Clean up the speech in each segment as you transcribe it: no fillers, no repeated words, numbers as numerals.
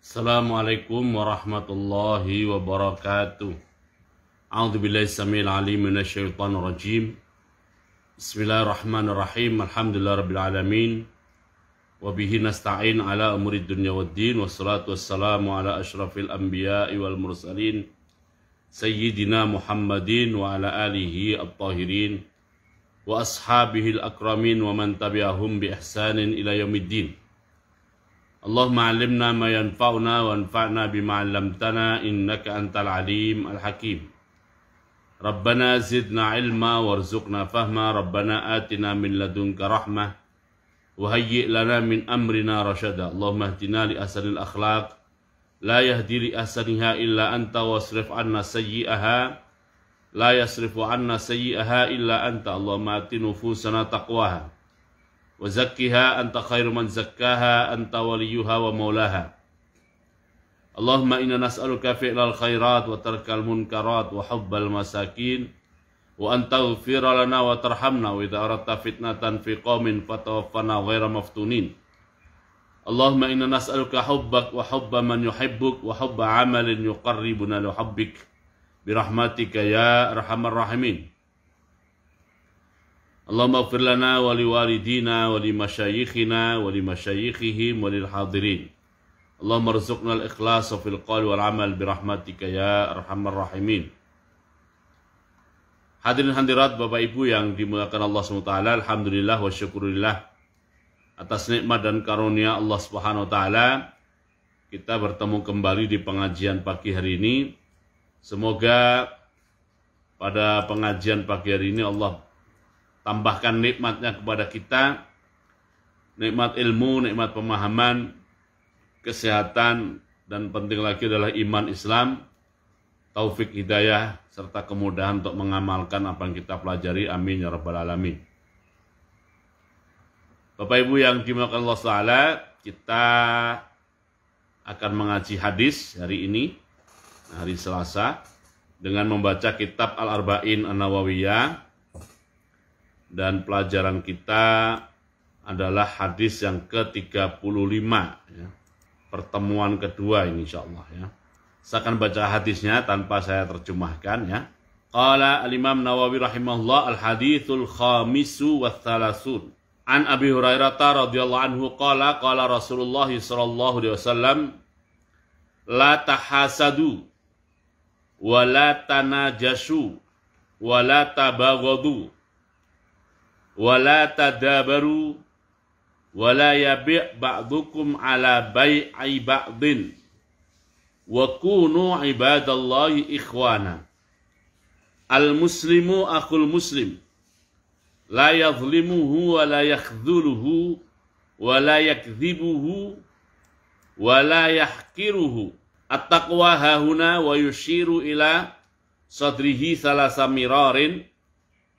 Assalamualaikum warahmatullahi wabarakatuh. A'udzubillahi samil alim minasyaitonir rajim. Bismillahirrahmanirrahim. Alhamdulillahirabbil alamin. Wa bihi nasta'in ala umurid dunya waddin. Wassalatu wassalamu ala asyrafil anbiya'i wal mursalin sayyidina Muhammadin wa ala alihi at-tahirin wa ashabihi al-akramin wa man tabi'ahum bi ihsanin ila yaumiddin. Allahumma alimna ma yanfa'una wa anfa'na bima 'allamtana innaka antal alim al-hakim. Rabbana zidna ilma warzuqna fahma. Rabbana atina min ladunka rahmah wa hayyi' lana min amrina rasyada. Allahumma ihdina li ahsanil akhlaq la yahdi li ahsaniha illa anta wasrif 'anna sayyi'aha la yasrifu 'anna sayyi'aha illa anta. Allahumma ati nufusana taqwaha wa zakkiha anta khairu man zakkaha anta waliyuha wa maulaha. Allahumma inna nas'aluka fi'lal khairat wa tarkal munkarat wa hubbal masakin wa anta ghfira lana wa tarhamna wa idza aradta fitnatan fi qaumin fatawaffana ghaira maftunin. Allahumma inna nas'aluka hubbak wa hubba man yuhibbuk wa hubba amalin yuqarribuna li hubbik birahmatika ya arhamar rahimin. Allahumma ighfir lana wa liwalidina wa limasyayikhina wa limasyayikhihim wa lil hadirin. Allahumma rzuqna al-ikhlasa fil qawli wal amal birahmatika ya arhamar rahimin. Hadirin hadirat Bapak Ibu yang dimuliakan Allah SWT, alhamdulillah wa syukurillah atas nikmat dan karunia Allah Subhanahu wa taala kita bertemu kembali di pengajian pagi hari ini. Semoga pada pengajian pagi hari ini Allah tambahkan nikmatnya kepada kita, nikmat ilmu, nikmat pemahaman, kesehatan, dan penting lagi adalah iman Islam, taufik hidayah, serta kemudahan untuk mengamalkan apa yang kita pelajari. Amin ya rabbal alamin. Bapak Ibu yang dimuliakan Allah Ta'ala, kita akan mengaji hadis hari ini, hari Selasa, dengan membaca kitab Al-Arba'in An-Nawawiyah. Dan pelajaran kita adalah hadis yang ke-35 ya. Pertemuan kedua ini insyaallah ya. Saya akan baca hadisnya tanpa saya terjemahkan ya. Qala al-Imam Nawawi rahimahullah al-hadithul khamisu wa thalasun. An Abi Hurairah radhiyallahu anhu qala qala Rasulullah sallallahu alaihi wasallam la tahasadu wa la tanajasu wa la tabaghadu wala tadabaru wala yabi' ba'dukum ala bai'i ba'din wa kunu ibadallahi ikhwana. Al muslimu akhul muslim la yadhlimuhu wa la yakhdhuluhu wa la yakdhibuhu wa la yahkiruhu. At-taqwa hahuna wa yushiru ila sadrihi salasa mirarin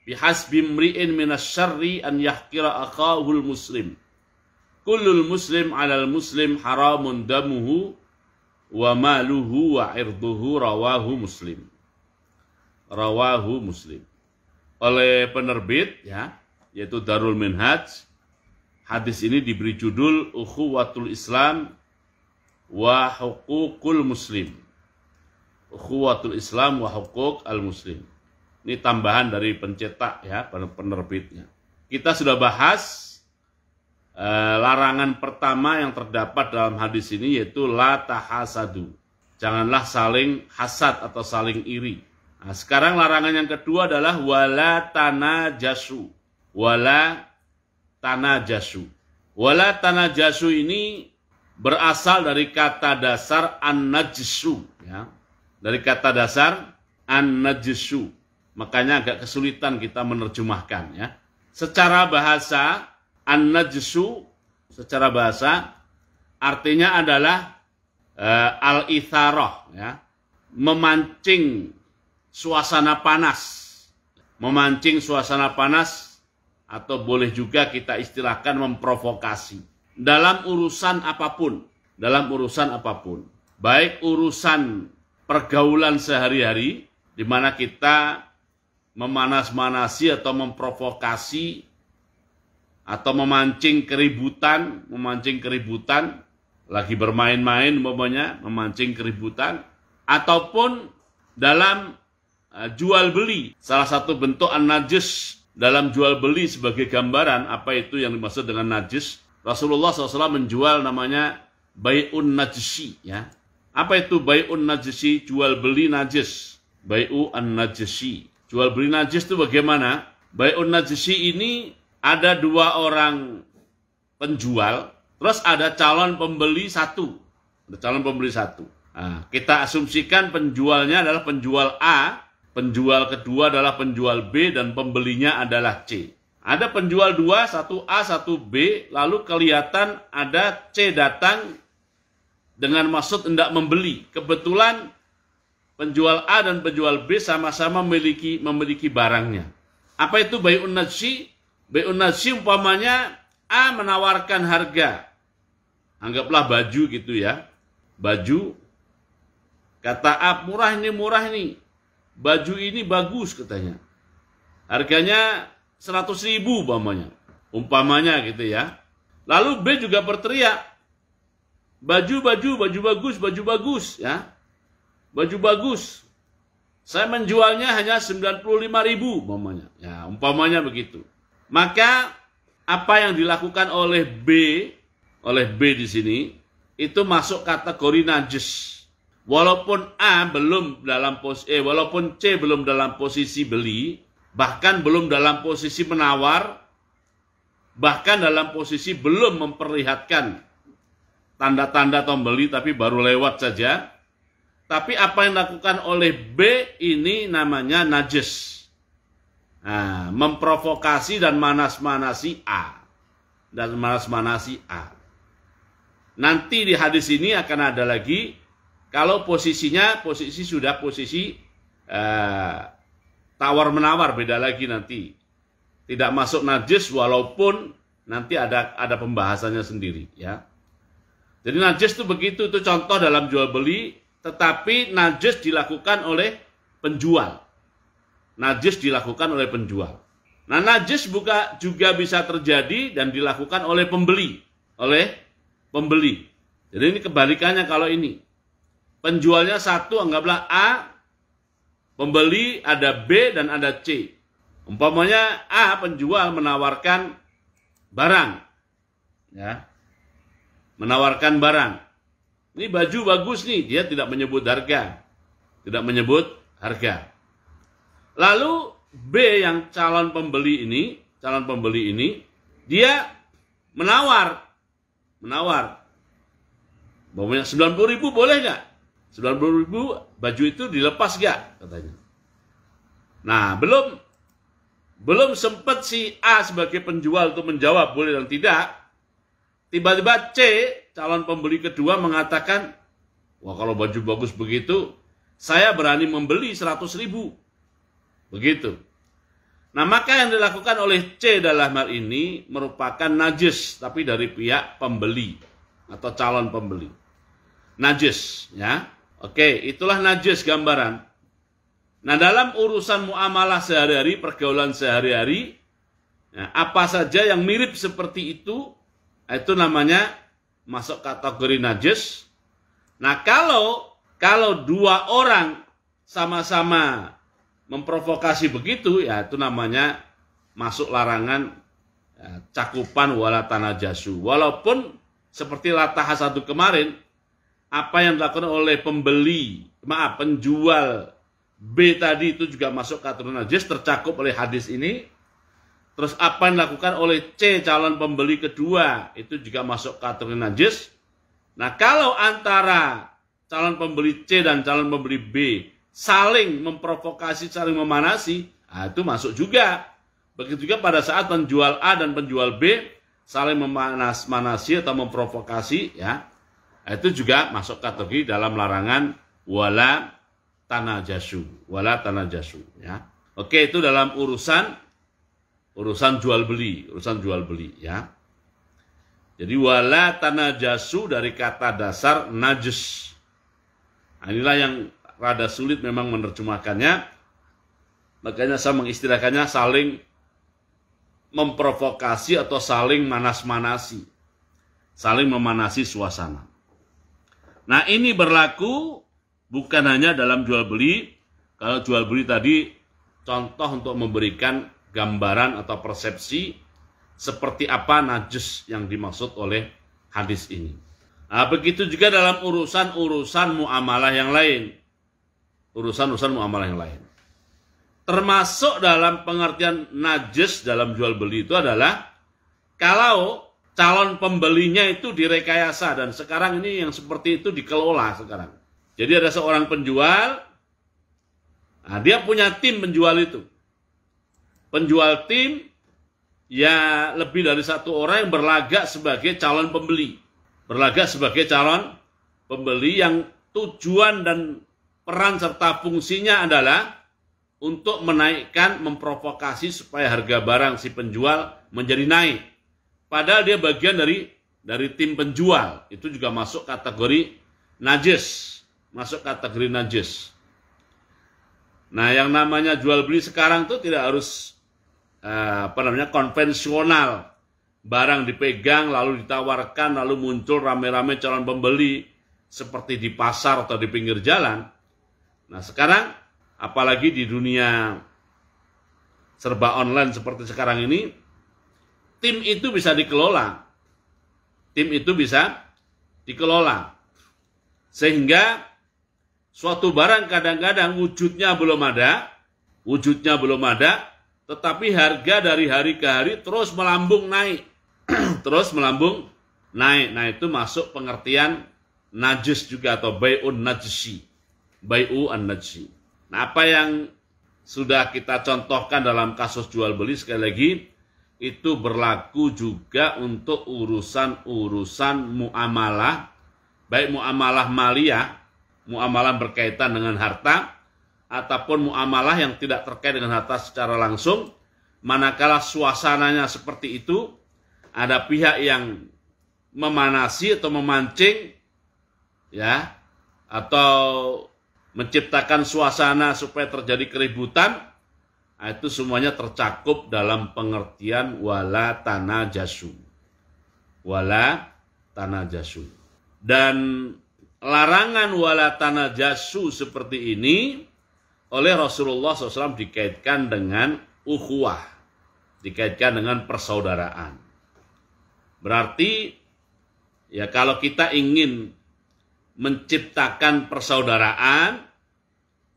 bihasbi mri'in minasyarri an yahkira akhahul muslim. Kullul muslim alal muslim haramun damuhu wa maluhu wa irduhu. Rawahu Muslim. Rawahu Muslim. Oleh penerbit ya, yaitu Darul Minhaj, hadis ini diberi judul Ukhuwatul Islam wa Huququl Muslim. Ukhuwatul Islam wa Huquq al-Muslim. Ini tambahan dari pencetak ya, penerbitnya. Kita sudah bahas larangan pertama yang terdapat dalam hadis ini, yaitu la tahasadu. Janganlah saling hasad atau saling iri. Nah, sekarang larangan yang kedua adalah wala tanajasu. Wala tanajasu. Wala tanajasu ini berasal dari kata dasar an-najsu ya. Dari kata dasar an-najsu. Makanya agak kesulitan kita menerjemahkan ya. Secara bahasa an-najsu, secara bahasa artinya adalah al-itharah ya, memancing suasana panas. Memancing suasana panas, atau boleh juga kita istilahkan memprovokasi dalam urusan apapun, baik urusan pergaulan sehari-hari di mana kita memanas-manasi atau memprovokasi atau memancing keributan lagi bermain-main umpamanya, memancing keributan, ataupun dalam jual beli. Salah satu bentuk an-najis dalam jual beli sebagai gambaran apa itu yang dimaksud dengan najis. Rasulullah SAW menjual namanya bai'un najisi, ya. Apa itu bai'un najisi? Jual beli najis. Bai'u an-najisi. Jual beli najis itu bagaimana? Bai'un najisi ini ada dua orang penjual, terus ada calon pembeli satu. Ada calon pembeli satu. Nah, kita asumsikan penjualnya adalah penjual A, penjual kedua adalah penjual B, dan pembelinya adalah C. Ada penjual dua, satu A, satu B, lalu kelihatan ada C datang dengan maksud hendak membeli. Kebetulan penjual A dan penjual B sama-sama memiliki barangnya. Apa itu bai'un najsi? Bai'un najsi umpamanya A menawarkan harga. Anggaplah baju gitu ya. Baju. Kata A, murah ini. Baju ini bagus katanya. Harganya 100.000 umpamanya. Umpamanya gitu ya. Lalu B juga berteriak. Baju bagus ya. Baju bagus. Saya menjualnya hanya 95.000 umpamanya. Ya, umpamanya begitu. Maka apa yang dilakukan oleh B di sini itu masuk kategori najis. Walaupun walaupun C belum dalam posisi beli, bahkan belum dalam posisi menawar, bahkan dalam posisi belum memperlihatkan tanda-tanda pembeli tapi baru lewat saja. Tapi apa yang dilakukan oleh B ini namanya najis. Nah, memprovokasi dan manas-manasi A. Nanti di hadis ini akan ada lagi. Kalau posisi sudah posisi tawar-menawar, beda lagi nanti. Tidak masuk najis walaupun nanti ada pembahasannya sendiri, ya. Jadi najis itu begitu, itu contoh dalam jual beli, tetapi najis dilakukan oleh penjual. Najis dilakukan oleh penjual. Nah, najis juga bisa terjadi dan dilakukan oleh pembeli. Jadi ini kebalikannya kalau ini. Penjualnya satu, anggaplah A, pembeli ada B dan ada C. Umpamanya A, penjual menawarkan barang. Ya. Menawarkan barang. Ini baju bagus nih, dia tidak menyebut harga. Lalu B yang calon pembeli ini, dia menawar. Umpamanya 90.000 boleh nggak? 90.000 baju itu dilepas gak katanya. Nah, belum sempat si A sebagai penjual untuk menjawab boleh dan tidak. Tiba-tiba C, calon pembeli kedua mengatakan, wah kalau baju bagus begitu, saya berani membeli 100.000. Begitu. Nah, maka yang dilakukan oleh C dalam hal ini merupakan najis, tapi dari pihak pembeli atau calon pembeli. Najis, ya. Oke, itulah najis gambaran. Nah, dalam urusan muamalah sehari-hari, pergaulan sehari-hari, ya, apa saja yang mirip seperti itu namanya masuk kategori najis. Nah, kalau dua orang sama-sama memprovokasi begitu, ya itu namanya masuk larangan ya, cakupan wala tanajasu. Walaupun seperti latah satu kemarin, apa yang dilakukan oleh penjual B tadi itu juga masuk kategori najis, tercakup oleh hadis ini. Terus apa yang dilakukan oleh C, calon pembeli kedua, itu juga masuk kategori najis. Nah, kalau antara calon pembeli C dan calon pembeli B saling memprovokasi, saling memanasi, nah itu masuk juga. Begitu juga pada saat penjual A dan penjual B saling memanasi atau memprovokasi, ya. Itu juga masuk kategori dalam larangan wala tanajasu, ya. Oke, itu dalam urusan jual beli, ya. Jadi wala tanajasu dari kata dasar najis. Nah, inilah yang rada sulit memang menerjemahkannya. Makanya saya mengistilahkannya saling memprovokasi atau saling manas-manasi. Saling memanasi suasana. Nah, ini berlaku bukan hanya dalam jual beli. Kalau jual beli tadi contoh untuk memberikan gambaran atau persepsi seperti apa najis yang dimaksud oleh hadis ini. Nah, begitu juga dalam urusan-urusan muamalah yang lain. Urusan-urusan muamalah yang lain. Termasuk dalam pengertian najis dalam jual beli itu adalah kalau calon pembelinya itu direkayasa, dan sekarang ini yang seperti itu dikelola sekarang. Jadi ada seorang penjual, nah dia punya tim penjual itu. Penjual tim ya lebih dari satu orang yang berlagak sebagai calon pembeli. Berlagak sebagai calon pembeli yang tujuan dan peran serta fungsinya adalah untuk menaikkan, memprovokasi supaya harga barang si penjual menjadi naik. Padahal dia bagian dari tim penjual. Itu juga masuk kategori najis. Masuk kategori najis. Nah, yang namanya jual beli sekarang itu tidak harus konvensional. Barang dipegang lalu ditawarkan lalu muncul rame-rame calon pembeli seperti di pasar atau di pinggir jalan. Nah, sekarang apalagi di dunia serba online seperti sekarang ini, tim itu bisa dikelola. Tim itu bisa dikelola. Sehingga suatu barang kadang-kadang wujudnya belum ada, tetapi harga dari hari ke hari terus melambung naik. Terus melambung naik. Nah, itu masuk pengertian najis juga atau bai'un najisi. Bai'un najisi. Nah, apa yang sudah kita contohkan dalam kasus jual beli sekali lagi, itu berlaku juga untuk urusan-urusan muamalah, baik muamalah maliyah, muamalah berkaitan dengan harta, ataupun muamalah yang tidak terkait dengan harta secara langsung. Manakala suasananya seperti itu, ada pihak yang memanasi atau memancing, ya, atau menciptakan suasana supaya terjadi keributan, itu semuanya tercakup dalam pengertian wala tanajasu. Wala tanajasu. Dan larangan wala tanajasu seperti ini oleh Rasulullah SAW dikaitkan dengan ukhuwah, dikaitkan dengan persaudaraan. Berarti ya kalau kita ingin menciptakan persaudaraan,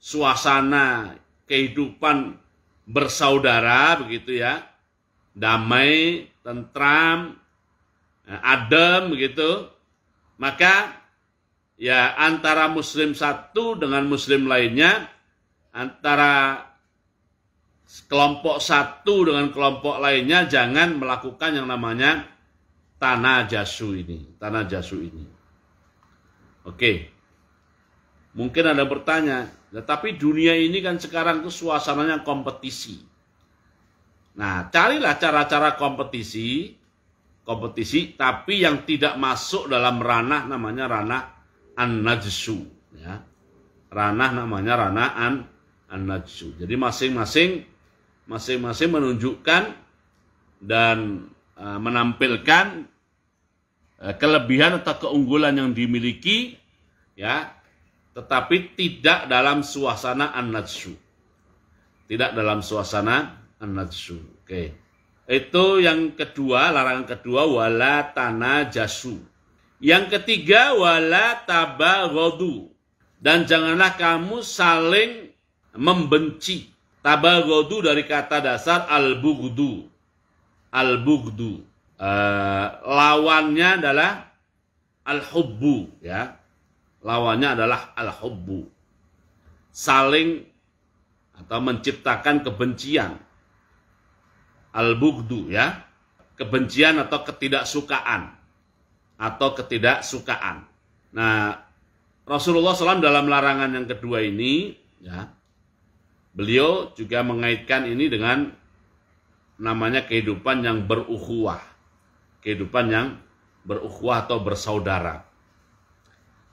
suasana kehidupan bersaudara begitu ya, damai, tentram, adem begitu, maka ya antara muslim satu dengan muslim lainnya, antara kelompok satu dengan kelompok lainnya jangan melakukan yang namanya tanajasu ini. Oke. Mungkin ada bertanya, tapi dunia ini kan sekarang tuh suasananya kompetisi. Nah, carilah cara-cara kompetisi tapi yang tidak masuk dalam ranah namanya ranah an-najsu, ya. Ranah namanya ranah an-najsu. Jadi masing-masing menunjukkan dan menampilkan kelebihan atau keunggulan yang dimiliki, ya, tetapi tidak dalam suasana an-najsu. Tidak dalam suasana an-najsu. Oke. Itu yang kedua, larangan kedua, wala tanajasu. Yang ketiga, wala tabaghadu. Dan janganlah kamu saling membenci. Tabaghadu dari kata dasar al-bughdu. Al-bughdu. Lawannya adalah al-hubbu, ya. Lawannya adalah al-hubbu. Saling atau menciptakan kebencian. Al-bughdu, ya. Kebencian atau ketidaksukaan. Nah, Rasulullah SAW dalam larangan yang kedua ini, ya, beliau juga mengaitkan ini dengan namanya kehidupan yang berukhuwah. Kehidupan yang berukhuwah atau bersaudara.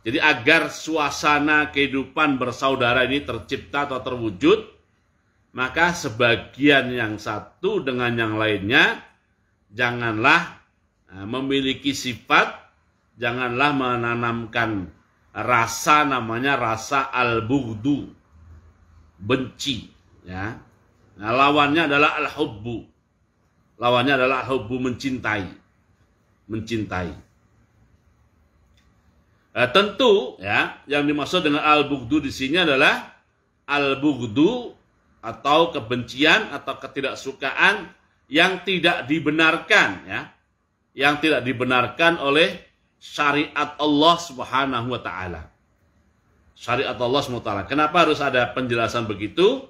Jadi agar suasana kehidupan bersaudara ini tercipta atau terwujud, maka sebagian yang satu dengan yang lainnya janganlah memiliki sifat, janganlah menanamkan rasa namanya rasa al-bughdu, benci, ya. Nah, lawannya adalah al-hubbu. Lawannya adalah al-hubbu, mencintai. Mencintai. Tentu ya, yang dimaksud dengan al-bughdu di sini adalah al-bughdu atau kebencian atau ketidaksukaan yang tidak dibenarkan, ya. Yang tidak dibenarkan oleh syariat Allah Subhanahu wa taala. Syariat Allah Subhanahu wa taala. Kenapa harus ada penjelasan begitu?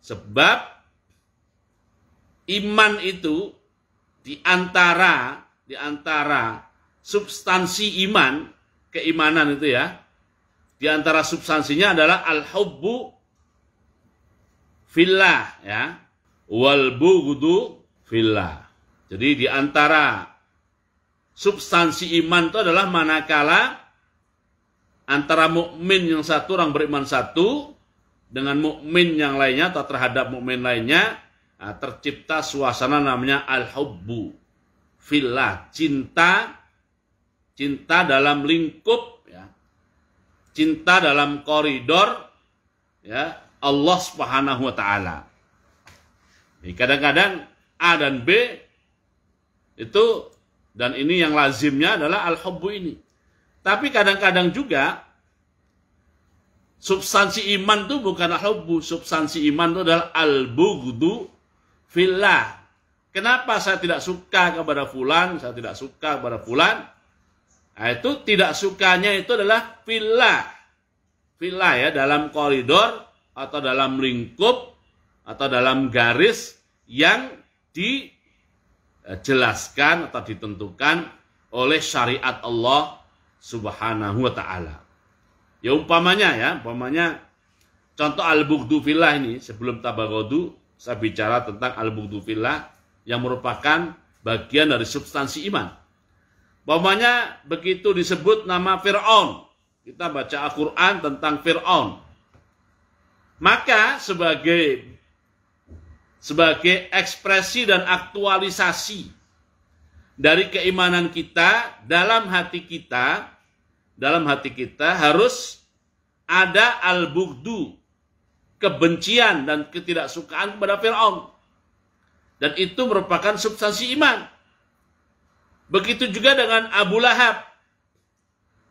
Sebab iman itu di antara substansi iman, keimanan itu ya, di antara substansinya adalah al-hubbu fillah, ya, wal bughdu fillah. Jadi di antara substansi iman itu adalah manakala antara mukmin yang satu, orang beriman satu, dengan mukmin yang lainnya atau terhadap mukmin lainnya, tercipta suasana namanya al-hubbu fillah, cinta dalam lingkup, ya, cinta dalam koridor, ya, Allah Subhanahu wa taala. Kadang-kadang A dan B itu, dan ini yang lazimnya adalah al-hubbu ini. Tapi kadang-kadang juga substansi iman itu bukan al-hubbu, substansi iman itu adalah al-bughdu fillah. Kenapa saya tidak suka kepada fulan, saya tidak suka kepada fulan? Nah, itu tidak sukanya itu adalah fillah. Fillah, ya, dalam koridor atau dalam lingkup atau dalam garis yang dijelaskan atau ditentukan oleh syariat Allah Subhanahu wa taala. Ya umpamanya contoh al-bughdu fillah ini, sebelum tabaghadu saya bicara tentang al-bughdu fillah yang merupakan bagian dari substansi iman. Umpamanya begitu disebut nama Fir'aun, kita baca Al-Qur'an tentang Fir'aun, maka sebagai ekspresi dan aktualisasi dari keimanan kita, dalam hati kita harus ada al-bughdu, kebencian dan ketidaksukaan kepada Fir'aun. Dan itu merupakan substansi iman. Begitu juga dengan Abu Lahab.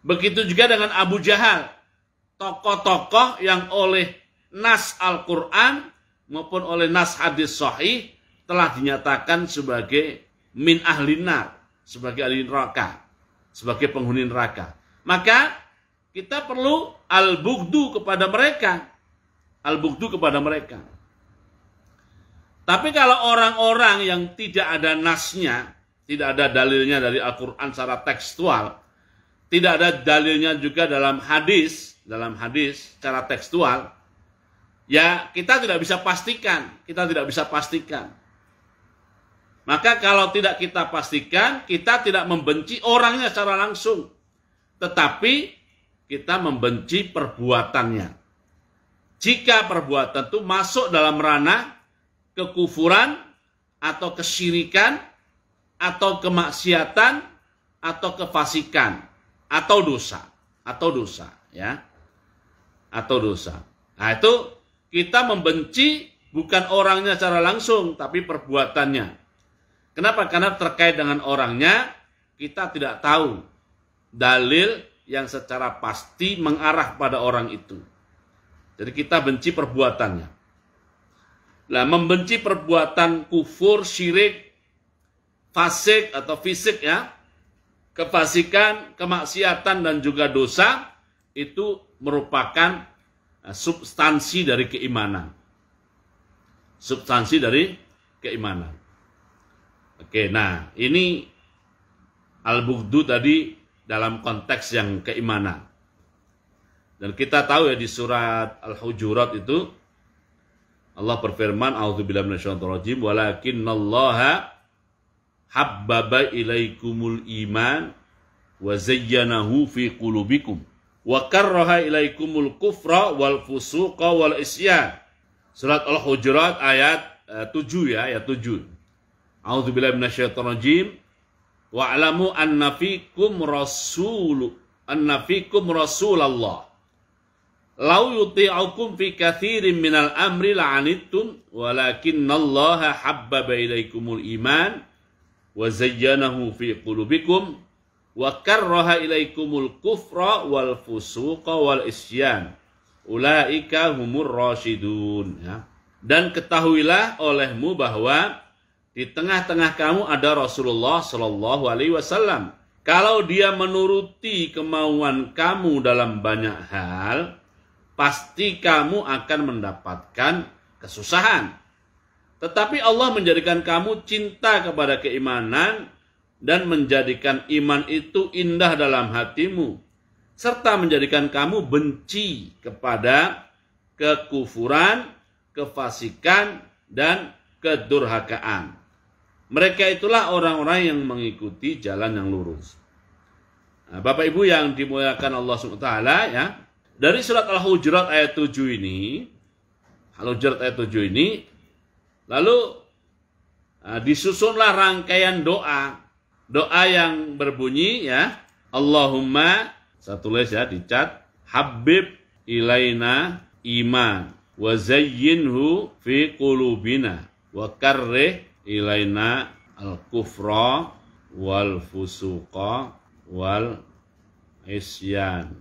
Begitu juga dengan Abu Jahal. Tokoh-tokoh yang oleh nas Al-Quran maupun oleh nas hadis sahih telah dinyatakan sebagai min ahlin nar, sebagai ahli neraka, sebagai penghuni neraka. Maka kita perlu al-bughdu kepada mereka. Al-bughdu kepada mereka. Tapi kalau orang-orang yang tidak ada nasnya, tidak ada dalilnya dari Al-Quran secara tekstual, tidak ada dalilnya juga dalam hadis secara tekstual, ya kita tidak bisa pastikan. Maka kalau tidak kita pastikan, kita tidak membenci orangnya secara langsung, tetapi kita membenci perbuatannya. Jika perbuatan itu masuk dalam ranah kekufuran atau kesyirikan atau kemaksiatan atau kefasikan atau dosa, ya. Atau dosa. Nah, itu kita membenci bukan orangnya secara langsung, tapi perbuatannya. Kenapa? Karena terkait dengan orangnya, kita tidak tahu dalil yang secara pasti mengarah pada orang itu. Jadi kita benci perbuatannya. Nah, membenci perbuatan kufur, syirik, fasik atau fisik, ya, kefasikan, kemaksiatan dan juga dosa, itu merupakan substansi dari keimanan. Substansi dari keimanan. Oke, nah ini al-bughdu tadi dalam konteks yang keimanan. Dan kita tahu ya di surat Al-Hujurat itu Allah berfirman, a'udzubillahi minasyaitonir rajim, walakinnallaha habbaba ilaikumul iman wa zayyanahu fi qulubikum wa karraha ilaikumul kufra wal fusuqa wal isyan. Surat Al-Hujurat ayat 7 ya, ayat 7. A'udzubillahi minasyaitonir rajim. Wa'lamu anna fikum anna fikum Rasulullah law yuti'ukum fi katsirin minal amri la'anittum walakinallaha habbaba ilaikumul iman wa zayyanahu fi qulubikum wa karraha ilaikumul kufra wal fusuqa wal isyan ulaika humur rasyidun. Ya. Dan ketahuilah olehmu bahwa di tengah-tengah kamu ada Rasulullah Shallallahu Alaihi Wasallam. Kalau dia menuruti kemauan kamu dalam banyak hal, pasti kamu akan mendapatkan kesusahan. Tetapi Allah menjadikan kamu cinta kepada keimanan dan menjadikan iman itu indah dalam hatimu, serta menjadikan kamu benci kepada kekufuran, kefasikan, dan kedurhakaan. Mereka itulah orang-orang yang mengikuti jalan yang lurus. Nah, Bapak Ibu yang dimuliakan Allah SWT, ya, dari surat Al-Hujurat ayat 7 ini, lalu disusunlah rangkaian doa yang berbunyi, ya, Allahumma, saya tulis ya, dicat, Habib ilaina iman wa zayyinhu fi qulubina wa karrih ilaina al-kufra wal fusuqa wal isyan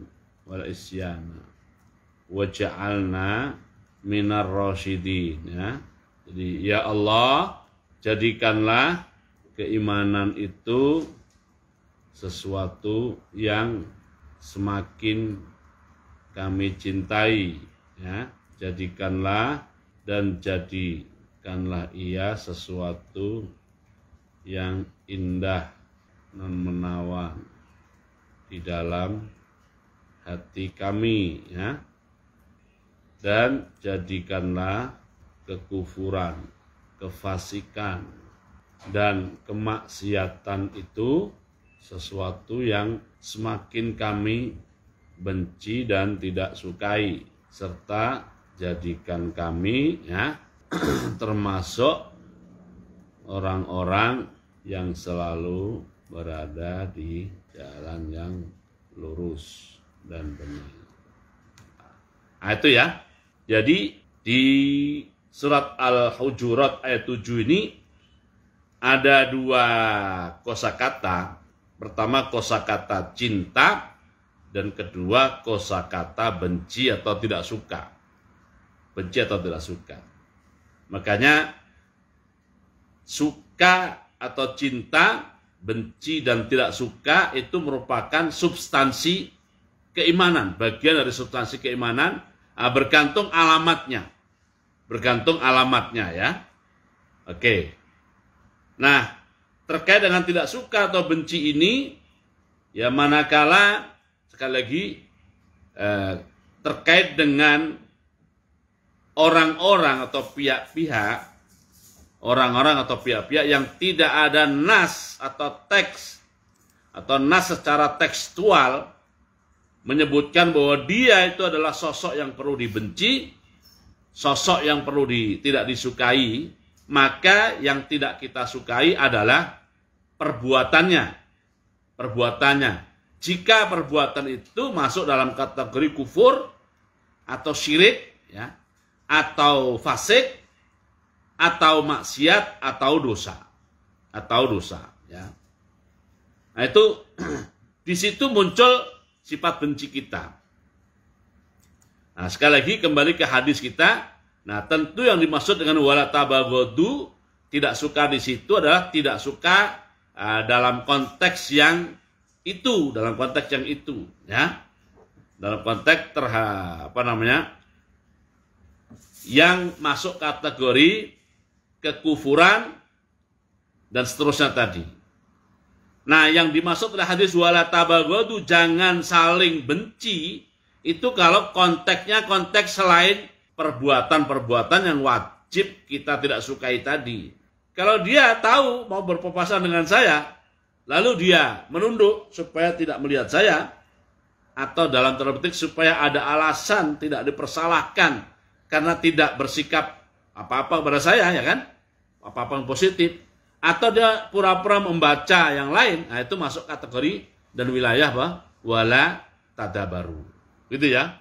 waj'alna minar rasyidin. Ya. Jadi ya Allah, jadikanlah keimanan itu sesuatu yang semakin kami cintai, ya. Jadikanlah ia sesuatu yang indah dan menawan di dalam hati kami, ya. Dan jadikanlah kekufuran, kefasikan, dan kemaksiatan itu sesuatu yang semakin kami benci dan tidak sukai, serta jadikan kami, ya, termasuk orang-orang yang selalu berada di jalan yang lurus dan benar. Nah, itu ya. Jadi di surat Al-Hujurat ayat 7 ini ada dua kosakata. Pertama kosakata cinta, dan kedua kosakata benci atau tidak suka. Benci atau tidak suka. Makanya suka atau cinta, benci dan tidak suka itu merupakan substansi keimanan, bagian dari substansi keimanan, bergantung alamatnya. Ya. Oke. Nah, terkait dengan tidak suka atau benci ini, ya, manakala sekali lagi terkait dengan orang-orang atau pihak-pihak yang tidak ada nas atau teks atau nas secara tekstual menyebutkan bahwa dia itu adalah sosok yang perlu dibenci, sosok yang perlu tidak disukai, maka yang tidak kita sukai adalah perbuatannya. Jika perbuatan itu masuk dalam kategori kufur atau syirik, ya, atau fasik, atau maksiat, atau dosa, ya. Nah, itu di situ muncul sifat benci kita. Nah, sekali lagi kembali ke hadis kita. Nah, tentu yang dimaksud dengan wala tabaghadu, tidak suka di situ adalah tidak suka dalam konteks yang itu, ya. Dalam konteks yang masuk kategori kekufuran dan seterusnya tadi. Nah, yang dimaksud oleh hadis wala tabaghadu, jangan saling benci, itu kalau konteksnya konteks selain perbuatan-perbuatan yang wajib kita tidak sukai tadi. Kalau dia tahu mau berpapasan dengan saya, lalu dia menunduk supaya tidak melihat saya, atau dalam tanda petik supaya ada alasan tidak dipersalahkan karena tidak bersikap apa-apa kepada saya, ya kan? Apa-apa yang positif. Atau dia pura-pura membaca yang lain, nah itu masuk kategori dan wilayah wala tadabaru. Gitu ya.